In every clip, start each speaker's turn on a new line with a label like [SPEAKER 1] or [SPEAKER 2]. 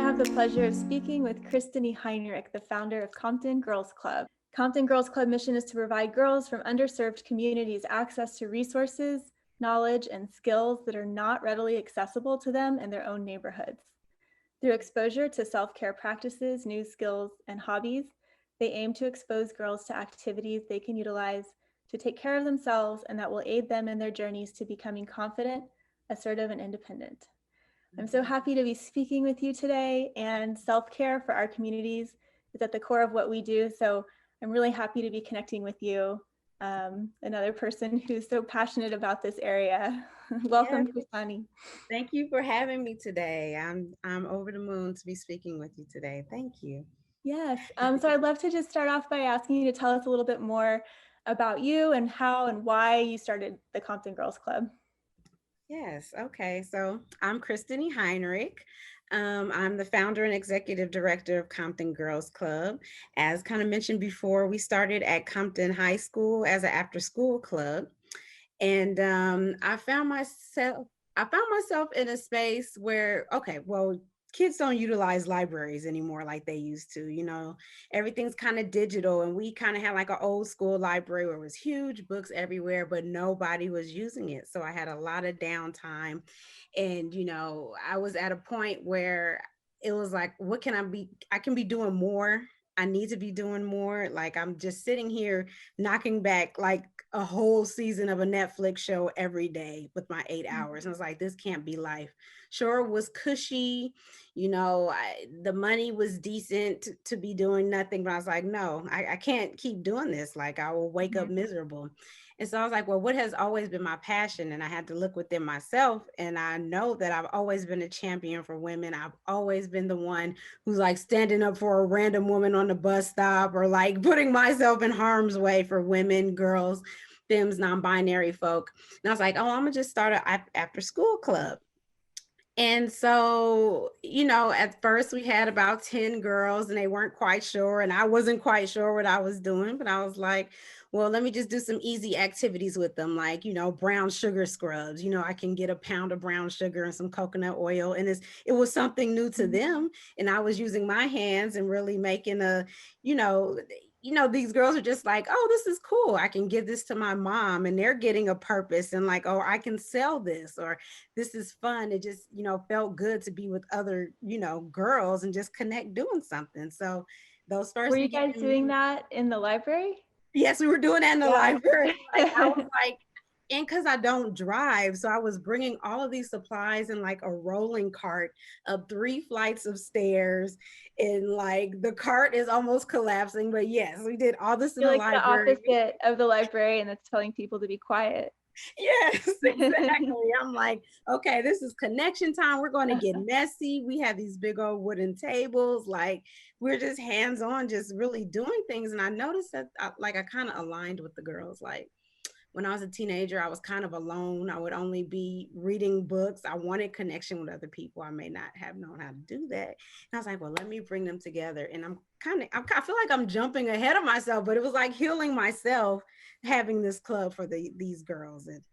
[SPEAKER 1] have the pleasure of speaking with Chrystani Heinrich, the founder of Compton Girls Club. Compton Girls Club mission is to provide girls from underserved communities access to resources, knowledge, and skills that are not readily accessible to them in their own neighborhoods. Through exposure to self-care practices, new skills, and hobbies, they aim to expose girls to activities they can utilize to take care of themselves and that will aid them in their journeys to becoming confident, assertive, and independent. I'm so happy to be speaking with you today, and self-care for our communities is at the core of what we do. So I'm really happy to be connecting with you, another person who's so passionate about this area. Welcome,
[SPEAKER 2] Yes,
[SPEAKER 1] Chrystani.
[SPEAKER 2] thank you for having me today. I'm over the moon to be speaking with you today. Thank you.
[SPEAKER 1] Yes, so I'd love to just start off by asking you to tell us a little bit more about you and how and why you started the Compton Girls Club.
[SPEAKER 2] Yes, okay. So I'm Chrystani Heinrich. I'm the founder and executive director of Compton Girls Club. As kind of mentioned before, we started at Compton High School as an after-school club, and I found myself in a space where, okay, well, kids don't utilize libraries anymore like they used to. Everything's kind of digital, and we kind of had like an old school library where it was huge books everywhere, but nobody was using it. So I had a lot of downtime, and I was at a point where it was like, what can I be? I can be doing more. I need to be doing more. Like, I'm just sitting here knocking back like a whole season of a Netflix show every day with my 8 hours. And I was like, this can't be life. Sure, it was cushy, the money was decent to be doing nothing, but I was like, no, I can't keep doing this. Like, I will wake up
[SPEAKER 1] Mhm.
[SPEAKER 2] miserable. And so I was like, well, what has always been my passion? And I had to look within myself. And I know that I've always been a champion for women. I've always been the one who's like standing up for a random woman on the bus stop, or like putting myself in harm's way for women, girls, femmes, non-binary folk. And I was like, oh, I'm gonna just start an after school club. And so, at first we had about 10 girls and they weren't quite sure. And I wasn't quite sure what I was doing, but I was like, well, let me just do some easy activities with them, like, brown sugar scrubs. I can get a pound of brown sugar and some coconut oil. And it was something new to them. And I was using my hands and really making you know, these girls are just like, oh, this is cool. I can give this to my mom, and they're getting a purpose, and like, oh, I can sell this, or this is fun. It just, felt good to be with other, girls and just connect doing something. So those
[SPEAKER 1] Were
[SPEAKER 2] first
[SPEAKER 1] you guys
[SPEAKER 2] beginning,
[SPEAKER 1] doing that in the library?
[SPEAKER 2] yes, we were doing that in the
[SPEAKER 1] Yeah.
[SPEAKER 2] library. Like, I was like, and because I don't drive, so I was bringing all of these supplies in like a rolling cart up 3 flights of stairs, and like the cart is almost collapsing. But yes, we did all this in
[SPEAKER 1] You're
[SPEAKER 2] the
[SPEAKER 1] like the
[SPEAKER 2] library.
[SPEAKER 1] opposite of the librarian that's telling people to be quiet.
[SPEAKER 2] Yes, exactly. I'm like, okay, this is connection time. We're going to get messy. We have these big old wooden tables. Like, we're just hands on, just really doing things. And I noticed that, I kind of aligned with the girls. Like, when I was a teenager, I was kind of alone. I would only be reading books. I wanted connection with other people. I may not have known how to do that. And I was like, well, let me bring them together. And I feel like I'm jumping ahead of myself, but it was like healing myself having this club for these girls. And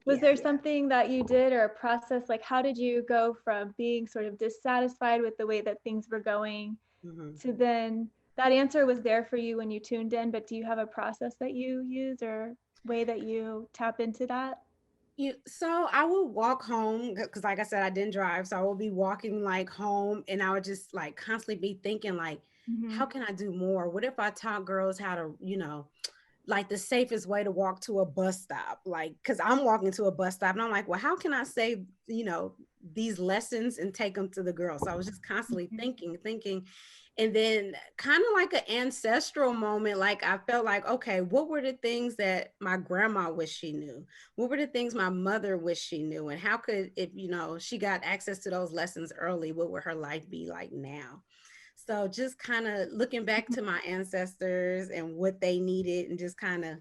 [SPEAKER 1] Was
[SPEAKER 2] yeah.
[SPEAKER 1] there something that you did or a process? Like, how did you go from being sort of dissatisfied with the way that things were going
[SPEAKER 2] Mhm.
[SPEAKER 1] to then that answer was there for you when you tuned in, but do you have a process that you use or way that you tap into that?
[SPEAKER 2] So I would walk home because, like I said, I didn't drive. So I would be walking like home, and I would just like constantly be thinking, like, how
[SPEAKER 1] Mm-hmm.
[SPEAKER 2] can I do more? What if I taught girls how to, like the safest way to walk to a bus stop? Like, because I'm walking to a bus stop, and I'm like, well, how can I save, these lessons and take them to the girls? So I was just constantly thinking. And then kind of like an ancestral moment, like I felt like, okay, what were the things that my grandma wished she knew? What were the things my mother wished she knew? And how could, if, she got access to those lessons early, what would her life be like now? So just kind of looking back to my ancestors and what they needed, and just kind of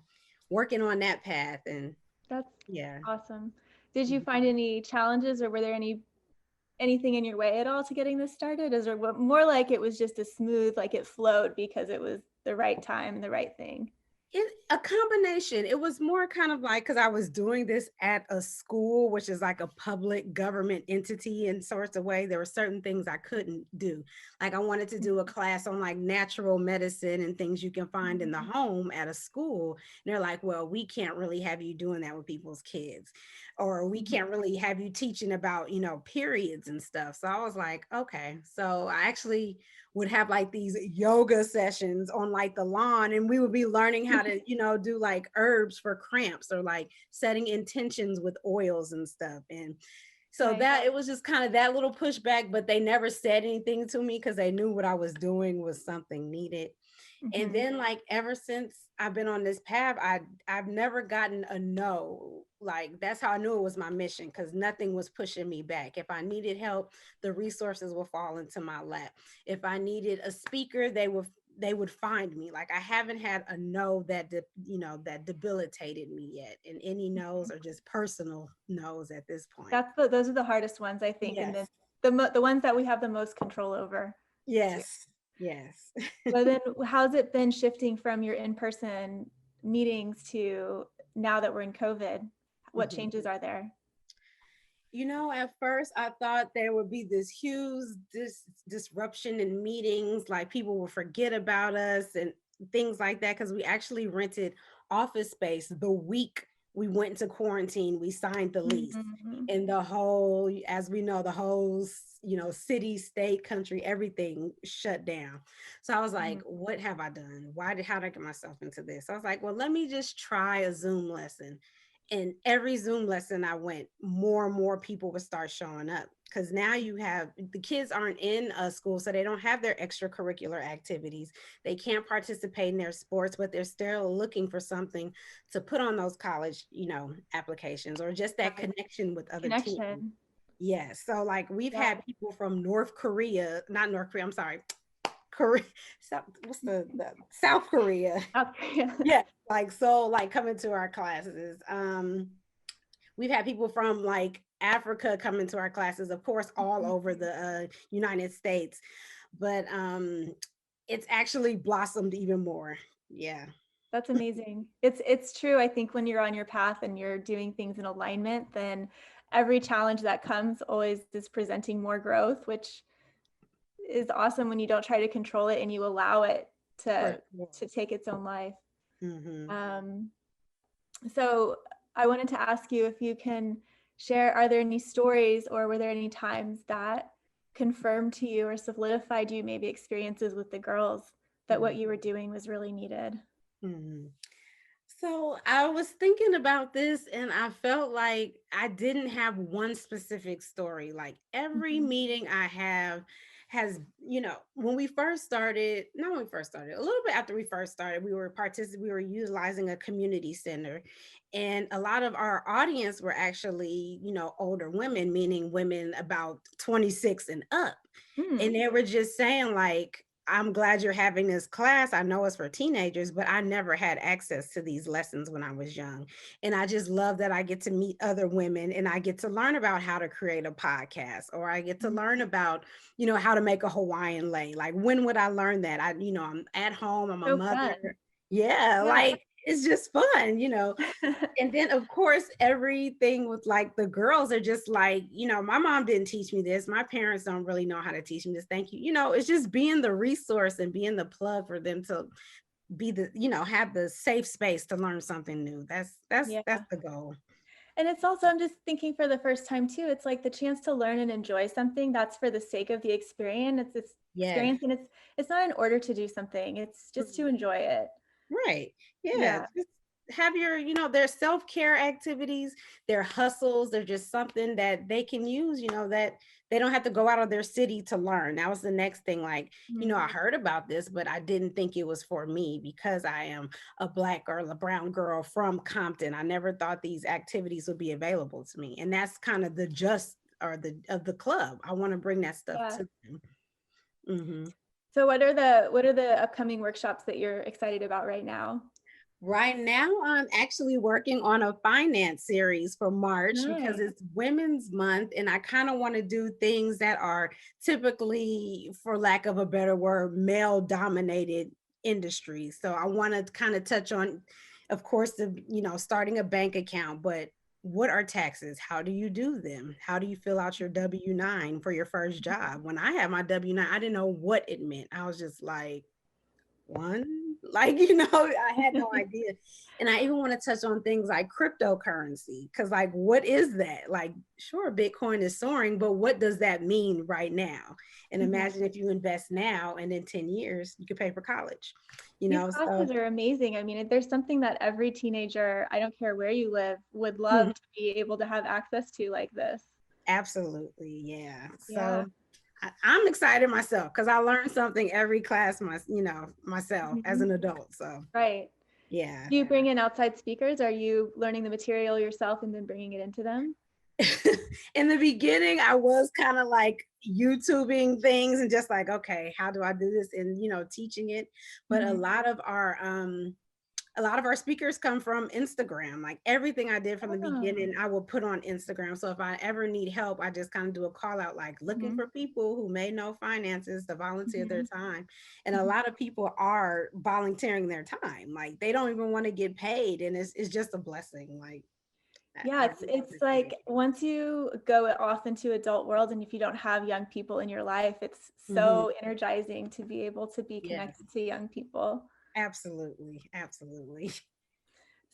[SPEAKER 2] working on that path. And
[SPEAKER 1] That's
[SPEAKER 2] yeah.
[SPEAKER 1] awesome. Did you find any challenges or were there anything in your way at all to getting this started? Is there more like it was just a smooth, like it flowed because it was the right time and the right thing?
[SPEAKER 2] A combination. It was more kind of like, because I was doing this at a school, which is like a public government entity in sorts of way. There were certain things I couldn't do. Like I wanted to do a class on like natural medicine and things you can find in the home at a school. And they're like, well, we can't really have you doing that with people's kids, or we can't really have you teaching about, periods and stuff. So I was like, okay. So I actually would have like these yoga sessions on like the lawn, and we would be learning how to do like herbs for cramps, or like setting intentions with oils and stuff. And so
[SPEAKER 1] Nice.
[SPEAKER 2] that it was just kind of that little pushback, but they never said anything to me because they knew what I was doing was something needed. And then like ever since I've been on this path, I've never gotten a no. Like that's how I knew it was my mission, because nothing was pushing me back. If I needed help, the resources will fall into my lap. If I needed a speaker, they would find me. Like I haven't had a no that debilitated me yet. And any no's are just personal no's at this point.
[SPEAKER 1] Those are the hardest ones, I think, and
[SPEAKER 2] Yes.
[SPEAKER 1] then the ones that we have the most control over.
[SPEAKER 2] Yes. Yes.
[SPEAKER 1] But then how's it been shifting from your in-person meetings to now that we're in COVID? What changes are there?
[SPEAKER 2] At first I thought there would be this huge disruption in meetings, like people will forget about us and things like that, because we actually rented office space the week we went into quarantine. We signed the lease, and the whole, as we know, the whole city, state, country, everything shut down. So I was like, what have I done? How did I get myself into this? I was like, well, let me just try a Zoom lesson. And every Zoom lesson I went, more and more people would start showing up, because now you have the kids aren't in a school, so they don't have their extracurricular activities. They can't participate in their sports, but they're still looking for something to put on those college, applications, or just that connection with other teams. Yes. So like we've had people from North Korea, not North Korea, I'm sorry, Korea, what's the South Korea.
[SPEAKER 1] South Korea.
[SPEAKER 2] Yeah, like coming to our classes. We've had people from like Africa come into our classes, of course, all over the United States, but it's actually blossomed even more. Yeah.
[SPEAKER 1] That's amazing. It's true. I think when you're on your path and you're doing things in alignment, then every challenge that comes always is presenting more growth, which is awesome when you don't try to control it and you allow it to take its own life. So I wanted to ask you if you can share, are there any stories or were there any times that confirmed to you or solidified you, maybe experiences with the girls, that what you were doing was really needed?
[SPEAKER 2] So I was thinking about this, and I felt like I didn't have one specific story. Like every meeting I have has, when we first started, not when we first started, a little bit after we first started, we were utilizing a community center, and a lot of our audience were actually, older women, meaning women about 26 and up. And they were just saying like, I'm glad you're having this class. I know it's for teenagers, but I never had access to these lessons when I was young. And I just love that I get to meet other women, and I get to learn about how to create a podcast, or I get to learn about, how to make a Hawaiian lei. Like, when would I learn that? I'm at home, I'm a mother.
[SPEAKER 1] Fun.
[SPEAKER 2] Yeah, like it's just fun. And then of course everything with like the girls are just like, my mom didn't teach me this, my parents don't really know how to teach me this, thank you. It's just being the resource and being the plug for them to be the, have the safe space to learn something new. That's the goal.
[SPEAKER 1] And it's also, I'm just thinking for the first time too, it's like the chance to learn and enjoy something that's for the sake of the experience. It's this experience, and it's not in order to do something, it's just to enjoy it.
[SPEAKER 2] Right. Yeah. Just have your, their self-care activities, their hustles. They're just something that they can use, that they don't have to go out of their city to learn. That was the next thing. Like, I heard about this, but I didn't think it was for me because I am a Black girl, a brown girl from Compton. I never thought these activities would be available to me. And that's kind of of the club. I want to bring that stuff to them.
[SPEAKER 1] So what are the upcoming workshops that you're excited about right now?
[SPEAKER 2] Right now, I'm actually working on a finance series for March because it's Women's Month, and I kind of want to do things that are typically, for lack of a better word, male dominated industries. So I want to kind of touch on, of course, starting a bank account, but what are taxes? How do you do them? How do you fill out your W-9 for your first job? When I had my W-9, I didn't know what it meant. I was just like, one, like, I had no idea. And I even want to touch on things like cryptocurrency, because like, what is that? Like, sure, Bitcoin is soaring, but what does that mean right now? And imagine if you invest now and in 10 years you could pay for college.
[SPEAKER 1] These
[SPEAKER 2] So
[SPEAKER 1] classes are amazing. I mean, there's something that every teenager, I don't care where you live, would love
[SPEAKER 2] Mhm.
[SPEAKER 1] to be able to have access to like this.
[SPEAKER 2] Absolutely, yeah.
[SPEAKER 1] Yeah.
[SPEAKER 2] So I'm excited myself because I learned something every class myself as
[SPEAKER 1] Mhm.
[SPEAKER 2] an adult. So
[SPEAKER 1] Right.
[SPEAKER 2] yeah.
[SPEAKER 1] Do you bring in outside speakers? Are you learning the material yourself and then bringing it into them?
[SPEAKER 2] In the beginning, I was kind of like YouTubing things and just like, okay, how do I do this? And teaching it. But
[SPEAKER 1] Mhm.
[SPEAKER 2] a lot of our speakers come from Instagram. Like everything I did from the
[SPEAKER 1] Oh.
[SPEAKER 2] beginning, I will put on Instagram. So if I ever need help, I just kind of do a call out, like looking
[SPEAKER 1] Mhm.
[SPEAKER 2] for people who may know finances to volunteer their
[SPEAKER 1] Mhm.
[SPEAKER 2] time. And a
[SPEAKER 1] Mhm.
[SPEAKER 2] lot of people are volunteering their time. Like they don't even want to get paid. And it's just a blessing. Like
[SPEAKER 1] Yeah,
[SPEAKER 2] I really
[SPEAKER 1] it's
[SPEAKER 2] appreciate
[SPEAKER 1] like
[SPEAKER 2] it.
[SPEAKER 1] once you go off into adult world and if you don't have young people in your life, it's
[SPEAKER 2] Mhm.
[SPEAKER 1] so energizing to be able to be
[SPEAKER 2] Yes,
[SPEAKER 1] connected to young people.
[SPEAKER 2] absolutely. Absolutely.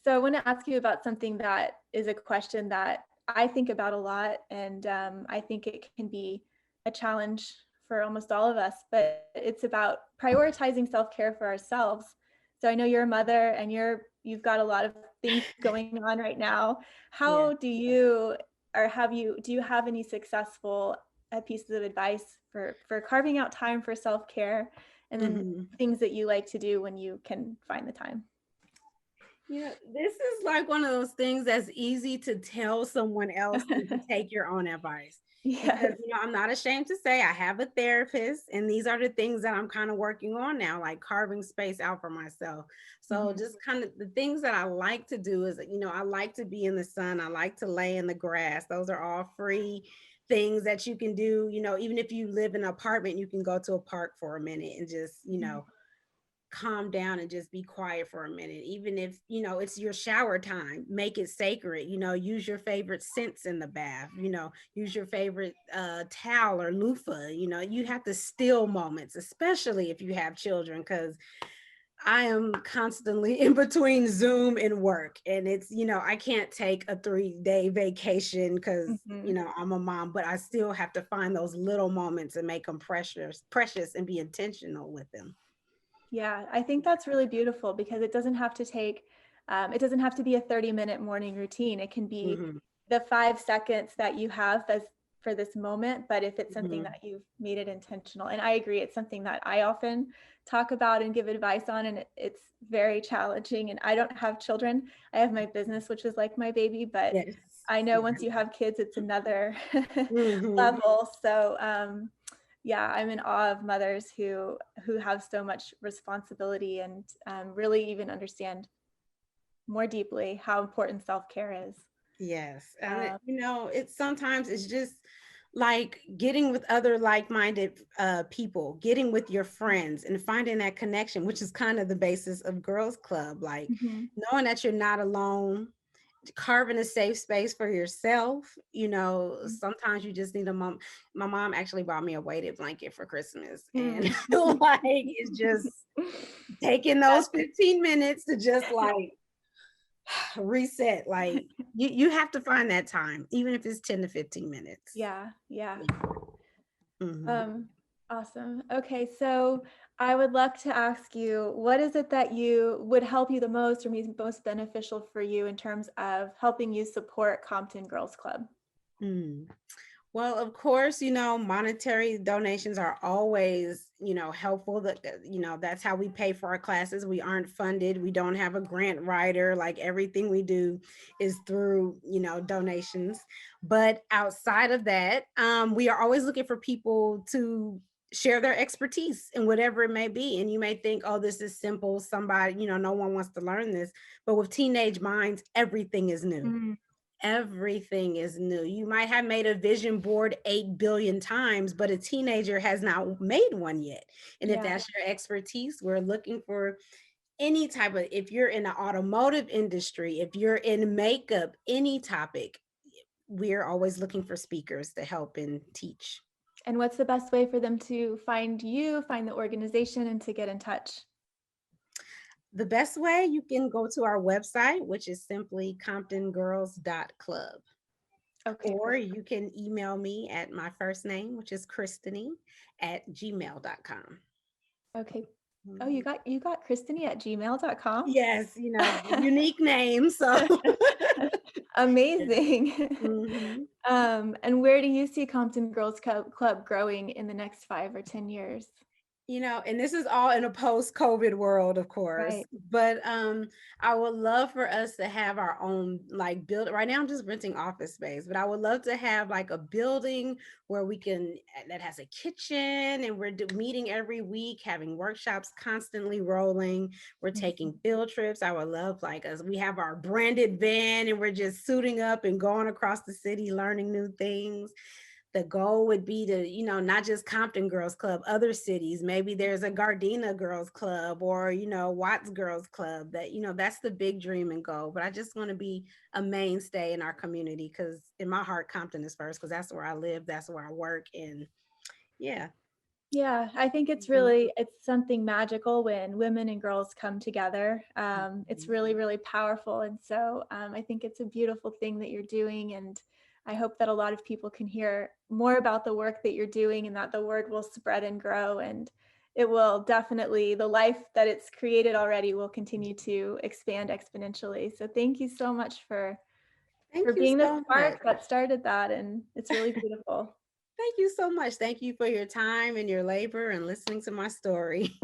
[SPEAKER 1] So I want to ask you about something that is a question that I think about a lot, and I think it can be a challenge for almost all of us, but it's about prioritizing self-care for ourselves. So I know you're a mother and you've got a lot of things going on right now.
[SPEAKER 2] Yeah.
[SPEAKER 1] How do you, or do you have any successful pieces of advice for carving out time for self-care, and then
[SPEAKER 2] Mhm.
[SPEAKER 1] things that you like to do when you can find the time?
[SPEAKER 2] This is like one of those things that's easy to tell someone else than to take your own advice. Because,
[SPEAKER 1] Yes.
[SPEAKER 2] I'm not ashamed to say I have a therapist, and these are the things that I'm kind of working on now, like carving space out for myself. So,
[SPEAKER 1] Mhm.
[SPEAKER 2] just kind of the things that I like to do is, I like to be in the sun, I like to lay in the grass. Those are all free things that you can do. Even if you live in an apartment, you can go to a park for a minute and just,
[SPEAKER 1] Mhm.
[SPEAKER 2] calm down and just be quiet for a minute. Even if it's your shower time, make it sacred. Use your favorite scents in the bath. Use your favorite towel or loofah. You have to still moments, especially if you have children, because I am constantly in between Zoom and work, and it's I can't take a 3-day vacation because
[SPEAKER 1] Mhm.
[SPEAKER 2] I'm a mom, but I still have to find those little moments and make them precious and be intentional with them.
[SPEAKER 1] Yeah, I think that's really beautiful because it doesn't have to be a 30-minute morning routine. It can be
[SPEAKER 2] Hmm.
[SPEAKER 1] the 5 seconds that you have for this moment, but if it's something
[SPEAKER 2] Hmm.
[SPEAKER 1] that you've made it intentional. And I agree, it's something that I often talk about and give advice on, and it's very challenging. And I don't have children. I have my business, which is like my baby, but
[SPEAKER 2] Yes.
[SPEAKER 1] I know
[SPEAKER 2] Yeah.
[SPEAKER 1] once you have kids, it's another
[SPEAKER 2] Hmm.
[SPEAKER 1] level. So, yeah, I'm in awe of mothers who have so much responsibility and really even understand more deeply how important self-care is.
[SPEAKER 2] Yes. And
[SPEAKER 1] Um,
[SPEAKER 2] it's sometimes it's just like getting with other like-minded people, getting with your friends and finding that connection, which is kind of the basis of Girls Club. Like
[SPEAKER 1] mhm,
[SPEAKER 2] knowing that you're not alone, carving a safe space for yourself.
[SPEAKER 1] mhm,
[SPEAKER 2] Sometimes you just need a mom. My mom actually bought me a weighted blanket for Christmas, and
[SPEAKER 1] mm.
[SPEAKER 2] like it's just taking
[SPEAKER 1] Yes.
[SPEAKER 2] those 15 minutes to just like reset. Like you have to find that time, even if it's 10 to 15 minutes.
[SPEAKER 1] Yeah, yeah.
[SPEAKER 2] Mhm.
[SPEAKER 1] Um, awesome. Okay, so I would love to ask you, what is it that you would help you the most or be most beneficial for you in terms of helping you support Compton Girls Club?
[SPEAKER 2] Mm. Well, of course, monetary donations are always, helpful. That that's how we pay for our classes. We aren't funded. We don't have a grant writer. Like everything we do is through, donations. But outside of that, we are always looking for people to share their expertise in whatever it may be. And you may think, oh, this is simple. Somebody, no one wants to learn this. But with teenage minds, everything is new. Everything is new. You might have made a vision board 8 billion times, but a teenager has not made one yet. And if
[SPEAKER 1] Yeah.
[SPEAKER 2] that's your expertise, we're looking for any type of, if you're in the automotive industry, if you're in makeup, any topic, we're always looking for speakers to help and teach.
[SPEAKER 1] And what's the best way for them to find you, find the organization, and to get in touch?
[SPEAKER 2] The best way, you can go to our website, which is simply comptongirls.club.
[SPEAKER 1] Okay,
[SPEAKER 2] Or
[SPEAKER 1] perfect.
[SPEAKER 2] you can email me at my first name, which is Chrystani at gmail.com.
[SPEAKER 1] Okay. Oh,
[SPEAKER 2] Mhm.
[SPEAKER 1] you got Chrystani at gmail.com?
[SPEAKER 2] Yes, unique name. So,
[SPEAKER 1] Amazing.
[SPEAKER 2] mhm.
[SPEAKER 1] And where do you see Compton Girls Club growing in the next 5 or 10 years?
[SPEAKER 2] And this is all in a post-COVID world, of course.
[SPEAKER 1] Right.
[SPEAKER 2] But I would love for us to have our own like build. Right now, I'm just renting office space, but I would love to have like a building where we can that has a kitchen, and we're meeting every week, having workshops constantly rolling. We're taking
[SPEAKER 1] Mhm.
[SPEAKER 2] field trips. I would love like us. We have our branded van, and we're just suiting up and going across the city, learning new things. The goal would be to, not just Compton Girls Club, other cities. Maybe there's a Gardena Girls Club or, Watts Girls Club that's the big dream and goal. But I just want to be a mainstay in our community because in my heart, Compton is first because that's where I live. That's where I work. And yeah.
[SPEAKER 1] Yeah, I think
[SPEAKER 2] Mhm,
[SPEAKER 1] it's something magical when women and girls come together. It's
[SPEAKER 2] mhm.
[SPEAKER 1] really, really powerful. And so I think it's a beautiful thing that you're doing. And I hope that a lot of people can hear more about the work that you're doing and that the word will spread and grow. And it will definitely, the life that it's created already will continue to expand exponentially. So thank you so much for
[SPEAKER 2] Thank you
[SPEAKER 1] being the
[SPEAKER 2] so much.
[SPEAKER 1] spark that started that. And it's really beautiful.
[SPEAKER 2] Thank you so much. Thank you for your time and your labor and listening to my story.